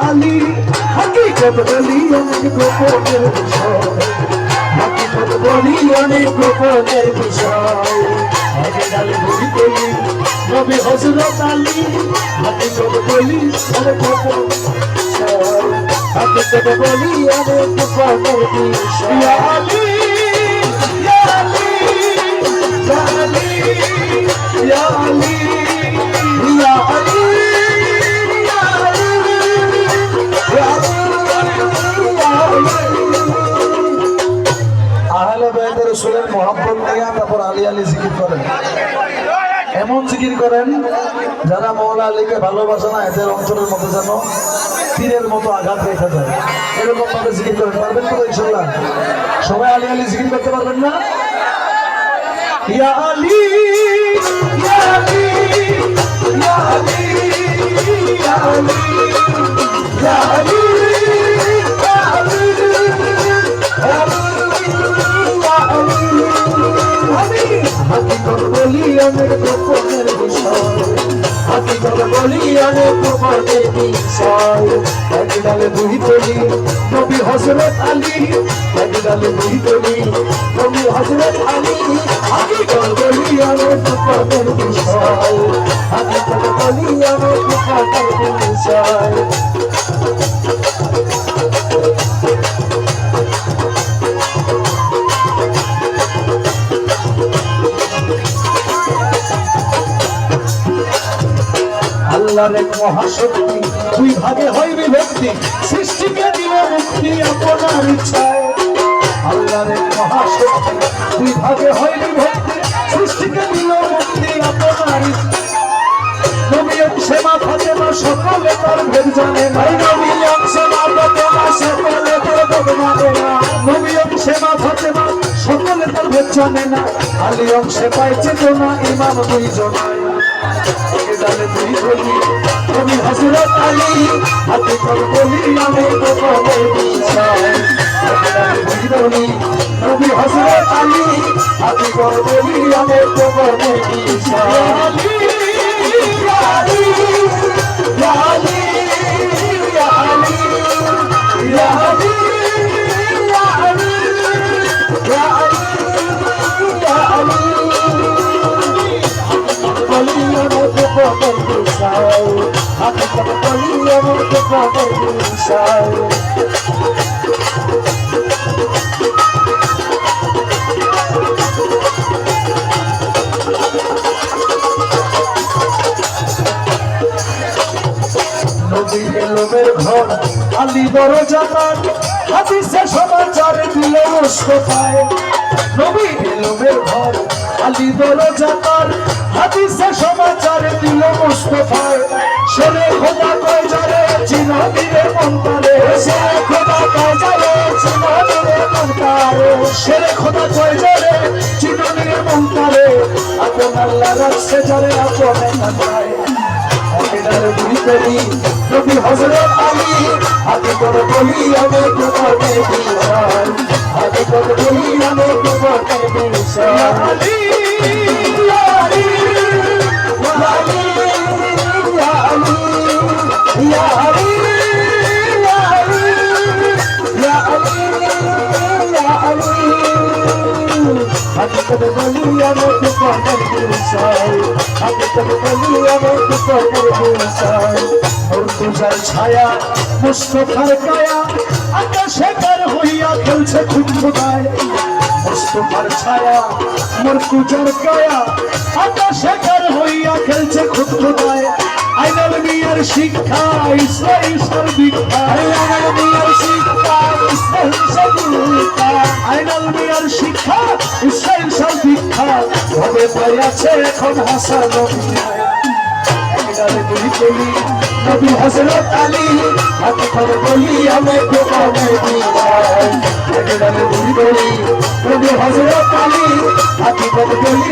আলী হাকিকত বলি অনেক গোপনের বিষয় হাকিকত বলি অনেক গোপনের বিষয় আগে ডালে বলি বলি নবী হযরত আলী হাকিকত বলি অনেক গোপন হাকিকত বলি অনেক গোপনের বিষয় ইয়া আলী ইয়া আলী ইয়া আলী ইয়া আলী ইয়া আলী আহলে বাইত রাসূলের মুহাব্বত নিয়ে তারপর আলী আলী জিকির করেন এমন জিকির করেন যারা মাওলা আলীকে ভালোবাসে না এদের অন্তরের মধ্যে যেন তীরের মতো আঘাত রেখে যায় এরকম ভাবে জিকির করেন পারবেন তো ইনশাআল্লাহ সবাই আলী আলী জিকির করতে পারবেন না ইয়া আলী ইয়া আলী ইয়া আলী ইয়া আলী ইয়া আলী হাকিকত বলি অনেক গোপনের বিষয় হাকিকত বলি অনেক গোপনের বিষয় একডালে দুই তলি নবী হযরত আলী একডালে দুই তলি নবী হযরত আলী হাকিকত বলি অনেক গোপনের বিষয় হাকিকত বলি অনেক গোপনের বিষয় আল্লাহর এক মহাশক্তি দুই ভাগে হয় বিভক্তি সৃষ্টিকে দিল মুক্তি আপনার ইচ্ছায় আল্লাহর এক মহাশক্তি দুই ভাগে হয় বিভক্তি সৃষ্টিকে দিল মুক্তি আপনার ইচ্ছায় নবী অংশে মা ফাতেমা সকলে তার ভেদ জানে না নবী অংশে মা ফাতেমা সকলে তার ভেদ জানে না নবী অংশে মা ফাতেমা সকলে তার ভেদ জানে না আলী অংশে পাইছে তো না ইমাম দুইজনায় ডালে দুই বলি নবী হযরত আলী হাকিকত বলি অনেক গোপনের বিষয় ডালে দুই বলি নবী হযরত আলী হাকিকত বলি অনেক গোপনের বিষয় ইয়া আলী ইয়া আলী ইয়া আলী ইয়া আলী ইয়া আলী ইয়া আলী ইয়া আলী বলি অনেক গোপনের বিষয় হাকিকত বলি অনেক গোপনের বিষয় নবী এলমের ঘর আলী দরজা তার হাদিসে সমাচার দিল মুস্তাফায় নবী এলমের ঘর আলী দরজা তার হাদিসে সমাচার দিল মুস্তাফায় শেরে খোদা কয় যারে চিনা দিলে মন্তারে শেরে খোদা কয় যারে চিনা দিলে মন্তারে শেরে খোদা কয় যারে চিনা দিলে মন্তারে আপন আল্লাহ রাখছে যারে আপনে না যায় একডালে দুই তলি নবী হযরত আলী হাকিকত বলি অনেক গোপনের বিষয় হাকিকত বলি অনেক গোপনের বিষয় আলী ইয়া আলী ইয়া আলী ইয়া আলী ইয়া আলী ইয়া আলী ইয়া আলী ইয়া আলী হাকিকত বলি অনেক গোপনের বিষয় হাকিকত বলি অনেক গোপনের বিষয় মুর্তজার ছায়া মুস্তাফার কায়া আকাশে কার হইয়া খেলছে খুব খোদায় মুস্তাফার ছায়া মুর্তজার কায়া আকাশে কার হইয়া খেলছে খুব খোদায় আইনাল মিয়ার শিক্ষা ইসরাইল সার দীক্ষা আইনাল মিয়ার শিক্ষা ইসরাইল সার দীক্ষা আইনাল মিয়ার শিক্ষা ইসরাইল সার দীক্ষা হবে আছে এখন হাসান একডালে দুই তলি নবী হযরত আলী হাকিকত বলি অনেক গোপনের বিষয় একডালে দুই তলি নবী হযরত আলী হাকিকত বলি